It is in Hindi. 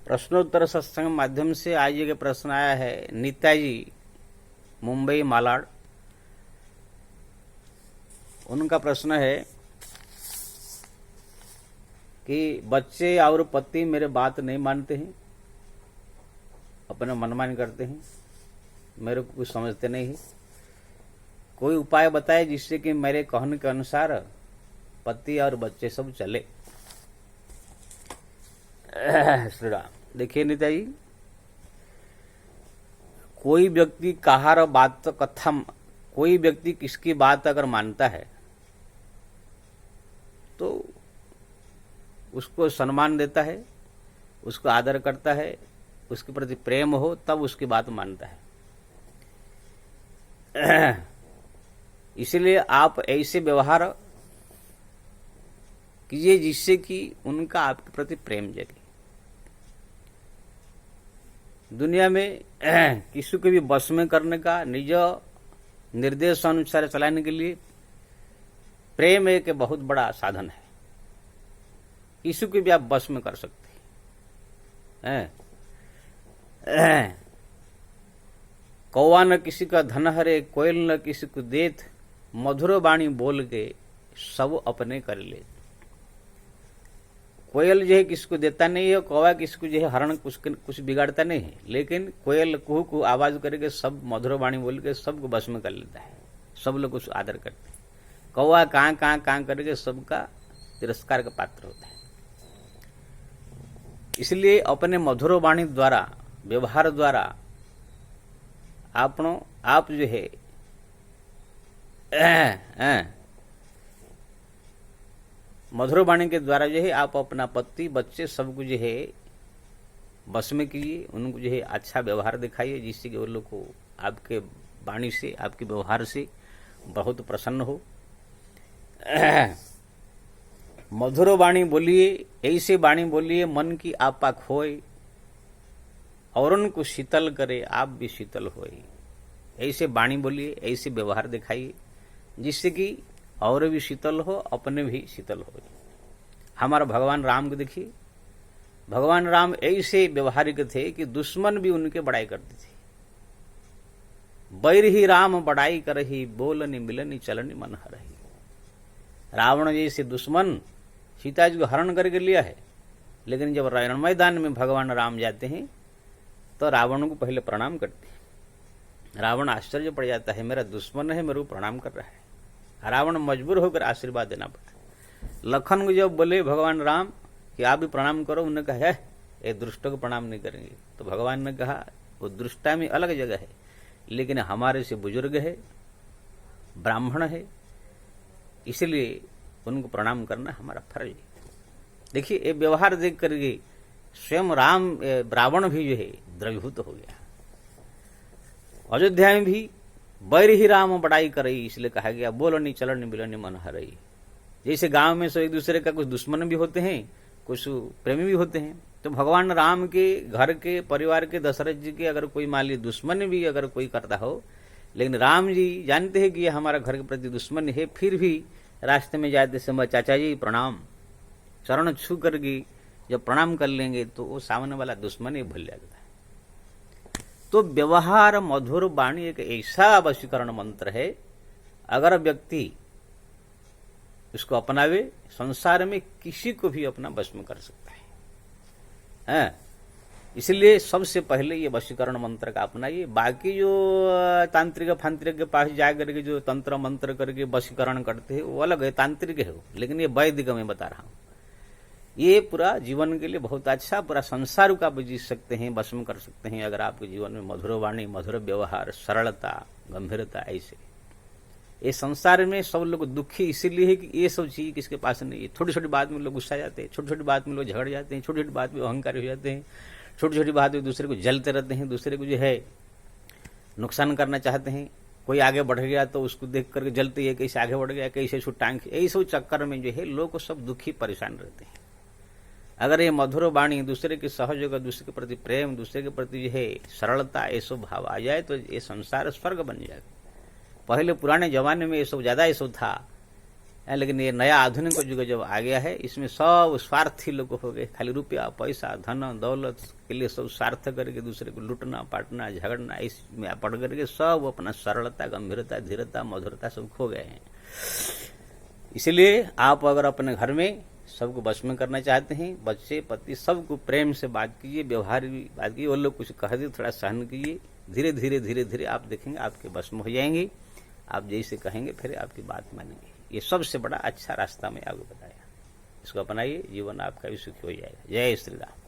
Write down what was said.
प्रश्नोत्तर सत्संग माध्यम से आज ये प्रश्न आया है नीताजी मुंबई मालाड। उनका प्रश्न है कि बच्चे और पति मेरे बात नहीं मानते हैं, अपने मनमानी करते हैं, मेरे को कुछ समझते नहीं है। कोई उपाय बताए जिससे कि मेरे कहने के अनुसार पति और बच्चे सब चले। श्री राम। देखिए नेताजी, कोई व्यक्ति कहार बात कथा, कोई व्यक्ति किसकी बात अगर मानता है तो उसको सम्मान देता है, उसको आदर करता है, उसके प्रति प्रेम हो तब उसकी बात मानता है। इसलिए आप ऐसे व्यवहार कीजिए जिससे कि उनका आपके प्रति प्रेम जगे। दुनिया में किसी को भी बस में करने का, निज निर्देश अनुसार चलाने के लिए प्रेम एक बहुत बड़ा साधन है। किसी को भी आप बस में कर सकते हैं। कौवा न किसी का धन हरे, कोयल न किसी को देत, मधुर वाणी बोल के सब अपने कर ले। कोयल जो है किसको देता नहीं है, कौवा किसको जो है हरण कुछ बिगाड़ता नहीं है, लेकिन कोयल कुहू को आवाज करके सब मधुर वाणी बोल के सबको बस में कर लेता है। सब लोग उसको आदर करते हैं। कौवा कां करके सबका तिरस्कार का पात्र होता है। इसलिए अपने मधुर वाणी द्वारा, व्यवहार द्वारा आप जो है मधुर वाणी के द्वारा जो है आप अपना पति बच्चे सबको जो है बस में कीजिए। उनको जो है अच्छा व्यवहार दिखाइए जिससे कि वो लोग को आपके वाणी से, आपके व्यवहार से बहुत प्रसन्न हो। मधुर वाणी बोलिए, ऐसे वाणी बोलिए मन की आपा खोए, और उनको शीतल करे आप भी शीतल होए। ऐसे वाणी बोलिए, ऐसे व्यवहार दिखाइए जिससे कि और भी शीतल हो, अपने भी शीतल हो। हमारा भगवान राम को देखिए, भगवान राम ऐसे व्यवहारिक थे कि दुश्मन भी उनके बड़ाई करते थे। बैर ही राम बड़ाई करही, बोलनी मिलनी चलनी मन हरही। रावण जैसे दुश्मन सीता जी को हरण करके लिया है, लेकिन जब रण मैदान में भगवान राम जाते हैं तो रावण को पहले प्रणाम करते हैं। रावण आश्चर्य पड़ जाता है, मेरा दुश्मन है, मेरे को प्रणाम कर रहा है। रावण मजबूर होकर आशीर्वाद देना पड़ा। लखन को जब बोले भगवान राम कि आप भी प्रणाम करो, उन्होंने कहा है ये दुष्ट को प्रणाम नहीं करेंगे। तो भगवान ने कहा वो दृष्टा में अलग जगह है, लेकिन हमारे से बुजुर्ग है, ब्राह्मण है, इसलिए उनको प्रणाम करना हमारा फर्ज है। देखिए ये व्यवहार देख करके स्वयं रावण भी जो है द्रवीभूत हो गया। अयोध्या में भी बैर ही राम बड़ाई करई, इसलिए कहा गया बोलनी चलनी मिलनी मन हरई। जैसे गांव में सब एक दूसरे का कुछ दुश्मन भी होते हैं, कुछ प्रेमी भी होते हैं, तो भगवान राम के घर के परिवार के दशरथ जी के अगर कोई मान ली दुश्मन भी अगर कोई करता हो, लेकिन राम जी जानते हैं कि ये हमारा घर के प्रति दुश्मन है, फिर भी रास्ते में जाते समय चाचा जी प्रणाम, चरण छू करके जब प्रणाम कर लेंगे तो वो सामने वाला दुश्मन ही भूल जाता है। तो व्यवहार मधुर वाणी एक ऐसा वशीकरण मंत्र है, अगर व्यक्ति उसको अपनावे संसार में किसी को भी अपना वश में कर सकता है। इसलिए सबसे पहले ये वशीकरण मंत्र का अपनाइए। बाकी जो तांत्रिक फांत्रिक के पास जाकर के जो तंत्र मंत्र करके वशीकरण करते हैं वो अलग है, तांत्रिक है वो, लेकिन ये वैदिक मैं बता रहा हूं। ये पूरा जीवन के लिए बहुत अच्छा, पूरा संसार को आप जीत सकते हैं, वश में कर सकते हैं अगर आपके जीवन में मधुर वाणी, मधुर व्यवहार, सरलता, गंभीरता। ऐसे ये संसार में सब लोग दुखी इसीलिए है कि ये सब चीज किसके पास नहीं है। छोटी छोटी बात में लोग गुस्सा जाते हैं, छोटी छोटी बात में लोग झगड़ जाते हैं, छोटी छोटी बात में अहंकारी हो जाते हैं, छोटी छोटी बात में दूसरे को जलते रहते हैं, दूसरे को जो है नुकसान करना चाहते हैं। कोई आगे बढ़ गया तो उसको देख करके जलते है, कैसे आगे बढ़ गया, कैसे छुटांग, यही सब चक्कर में जो है लोग सब दुखी परेशान रहते हैं। अगर ये मधुर वाणी, दूसरे के सहयोग, दूसरे के प्रति प्रेम, दूसरे के प्रति जो है सरलता, ये सब भाव आ जाए तो ये संसार स्वर्ग बन जाएगा। पहले पुराने जमाने में ये सब ज्यादा ये सब था लेकिन ये नया आधुनिक युग जब आ गया है, इसमें सब स्वार्थी लोग हो गए, खाली रुपया पैसा धन दौलत के लिए सब स्वार्थ करके दूसरे को लूटना पाटना झगड़ना इसमें पड़ करके सब अपना सरलता गंभीरता धीरता मधुरता सब खो गए हैं। इसलिए आप अगर अपने घर में सबको बस में करना चाहते हैं, बच्चे पति सबको प्रेम से बात कीजिए, व्यवहार भी बात कीजिए, वो लोग कुछ कह दे थोड़ा सहन कीजिए, धीरे धीरे धीरे धीरे आप देखेंगे आपके बस में हो जाएंगे, आप जैसे कहेंगे फिर आपकी बात मानेंगे। ये सबसे बड़ा अच्छा रास्ता मैं आपको बताया, इसको अपनाइए, जीवन आपका भी सुखी हो जाएगा। जय श्री राम।